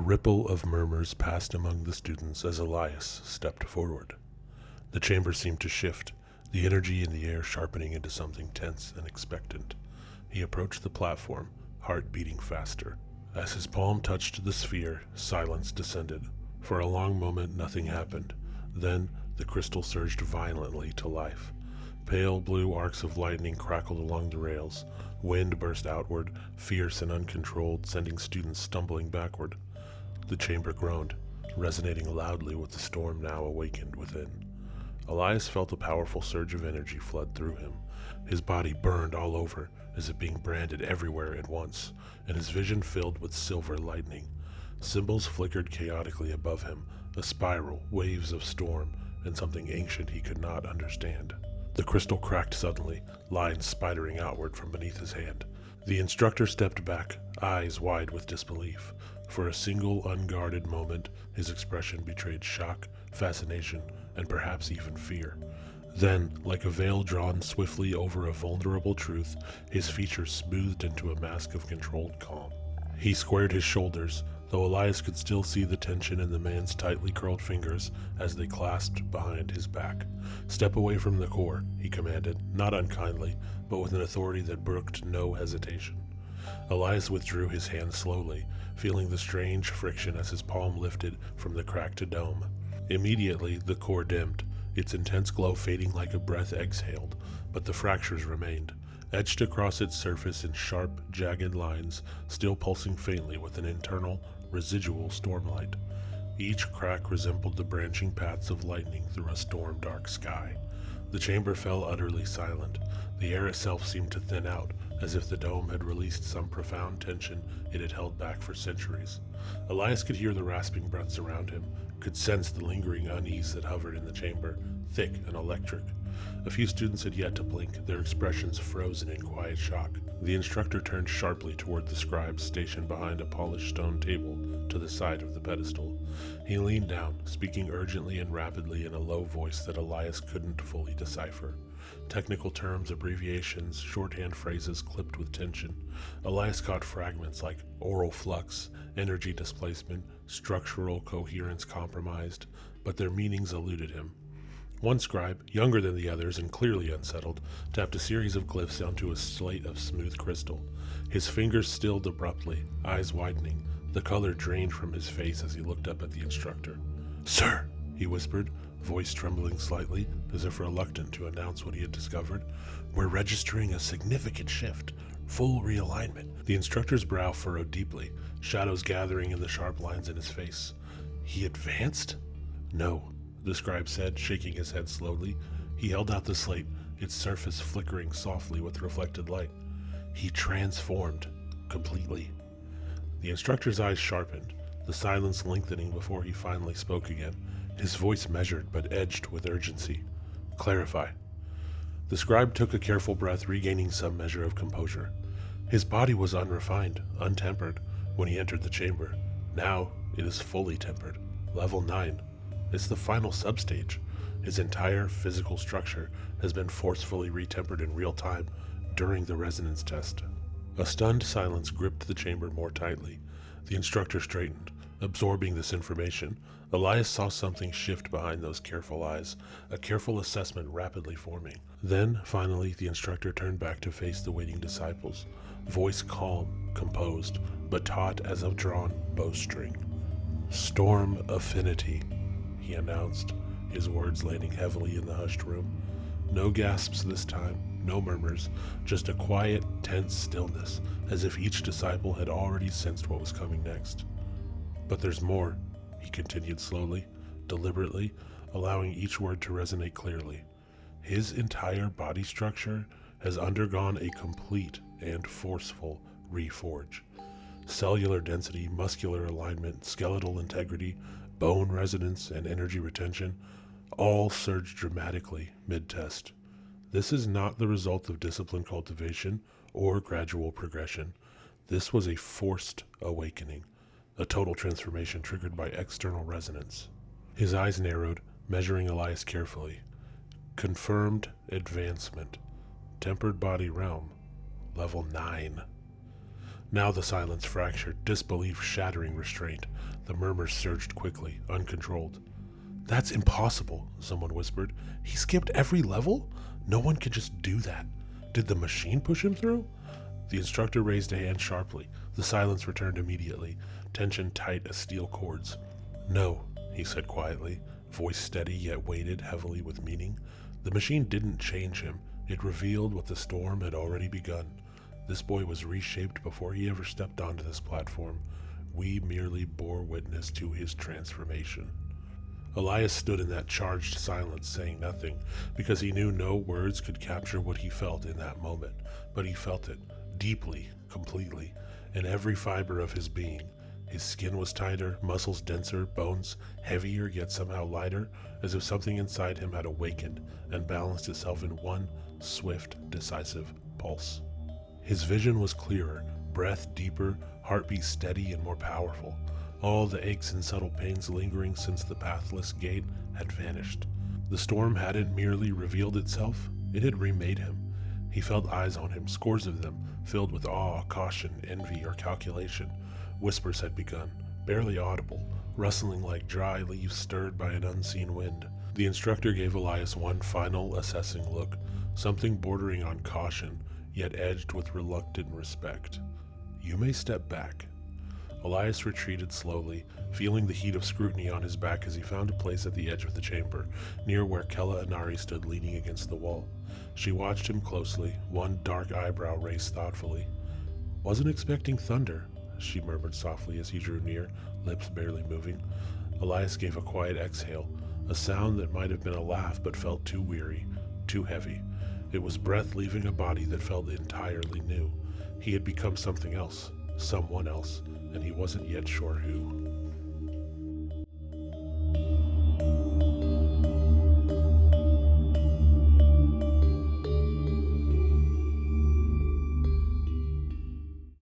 ripple of murmurs passed among the students as Elias stepped forward. The chamber seemed to shift, the energy in the air sharpening into something tense and expectant. He approached the platform, heart beating faster. As his palm touched the sphere, silence descended. For a long moment, nothing happened. Then, the crystal surged violently to life. Pale blue arcs of lightning crackled along the rails. Wind burst outward, fierce and uncontrolled, sending students stumbling backward. The chamber groaned, resonating loudly with the storm now awakened within. Elias felt a powerful surge of energy flood through him. His body burned all over, as if being branded everywhere at once, and his vision filled with silver lightning. Symbols flickered chaotically above him, a spiral, waves of storm, and something ancient he could not understand. The crystal cracked suddenly, lines spidering outward from beneath his hand. The instructor stepped back, eyes wide with disbelief. For a single unguarded moment, his expression betrayed shock, fascination, and perhaps even fear. Then, like a veil drawn swiftly over a vulnerable truth, his features smoothed into a mask of controlled calm. He squared his shoulders, though Elias could still see the tension in the man's tightly curled fingers as they clasped behind his back. "Step away from the core," he commanded, not unkindly, but with an authority that brooked no hesitation. Elias withdrew his hand slowly, feeling the strange friction as his palm lifted from the cracked dome. Immediately, the core dimmed, its intense glow fading like a breath exhaled, but the fractures remained, etched across its surface in sharp, jagged lines, still pulsing faintly with an internal, residual stormlight. Each crack resembled the branching paths of lightning through a storm-dark sky. The chamber fell utterly silent. The air itself seemed to thin out, as if the dome had released some profound tension it had held back for centuries. Elias could hear the rasping breaths around him, could sense the lingering unease that hovered in the chamber, thick and electric. A few students had yet to blink, their expressions frozen in quiet shock. The instructor turned sharply toward the scribe stationed behind a polished stone table to the side of the pedestal. He leaned down, speaking urgently and rapidly in a low voice that Elias couldn't fully decipher. Technical terms, abbreviations, shorthand phrases clipped with tension. Elias caught fragments like oral flux, energy displacement, structural coherence compromised, but their meanings eluded him. One scribe, younger than the others and clearly unsettled, tapped a series of glyphs onto a slate of smooth crystal. His fingers stilled abruptly, eyes widening. The color drained from his face as he looked up at the instructor. "Sir," he whispered, voice trembling slightly, as if reluctant to announce what he had discovered, "we're registering a significant shift, full realignment." The instructor's brow furrowed deeply, shadows gathering in the sharp lines in his face. "He advanced?" "No," the scribe said, shaking his head slowly. He held out the slate, its surface flickering softly with reflected light. "He transformed, completely." The instructor's eyes sharpened, the silence lengthening before he finally spoke again, his voice measured but edged with urgency. "Clarify." The scribe took a careful breath, regaining some measure of composure. His body was unrefined, untempered, when he entered the chamber. Now it is fully tempered, level 9. It's the final substage. His entire physical structure has been forcefully retempered in real time during the resonance test. A stunned silence gripped the chamber more tightly. The instructor straightened, absorbing this information. Elias saw something shift behind those careful eyes, a careful assessment rapidly forming. Then, finally, the instructor turned back to face the waiting disciples, voice calm, composed, but taut as a drawn bowstring. "Storm Affinity," he announced, his words landing heavily in the hushed room. No gasps this time, no murmurs, just a quiet, tense stillness, as if each disciple had already sensed what was coming next. "But there's more," he continued slowly, deliberately, allowing each word to resonate clearly. "His entire body structure has undergone a complete and forceful reforge. Cellular density, muscular alignment, skeletal integrity, bone resonance, and energy retention all surged dramatically mid-test. This is not the result of disciplined cultivation or gradual progression. This was a forced awakening, a total transformation triggered by external resonance." His eyes narrowed, measuring Elias carefully. "Confirmed advancement. Tempered body realm. Level 9. Now the silence fractured, disbelief shattering restraint. The murmurs surged quickly, uncontrolled. "That's impossible," someone whispered. "He skipped every level? No one could just do that. Did the machine push him through?" The instructor raised a hand sharply. The silence returned immediately, tension tight as steel cords. "No," he said quietly, voice steady yet weighted heavily with meaning. The machine didn't change him. It revealed what the storm had already begun. This boy was reshaped before he ever stepped onto this platform. We merely bore witness to his transformation. Elias stood in that charged silence, saying nothing, because he knew no words could capture what he felt in that moment. But he felt it, deeply, completely, in every fiber of his being. His skin was tighter, muscles denser, bones heavier yet somehow lighter, as if something inside him had awakened and balanced itself in one swift, decisive pulse. His vision was clearer, breath deeper, heartbeat steady and more powerful. All the aches and subtle pains lingering since the pathless gate had vanished. The storm hadn't merely revealed itself, it had remade him. He felt eyes on him, scores of them, filled with awe, caution, envy, or calculation. Whispers had begun, barely audible, rustling like dry leaves stirred by an unseen wind. The instructor gave Elias one final, assessing look, something bordering on caution, yet edged with reluctant respect. "You may step back." Elias retreated slowly, feeling the heat of scrutiny on his back as he found a place at the edge of the chamber, near where Kella Inari stood leaning against the wall. She watched him closely, one dark eyebrow raised thoughtfully. "Wasn't expecting thunder," she murmured softly as he drew near, lips barely moving. Elias gave a quiet exhale, a sound that might have been a laugh but felt too weary, too heavy. It was breath leaving a body that felt entirely new. He had become something else, someone else, and he wasn't yet sure who.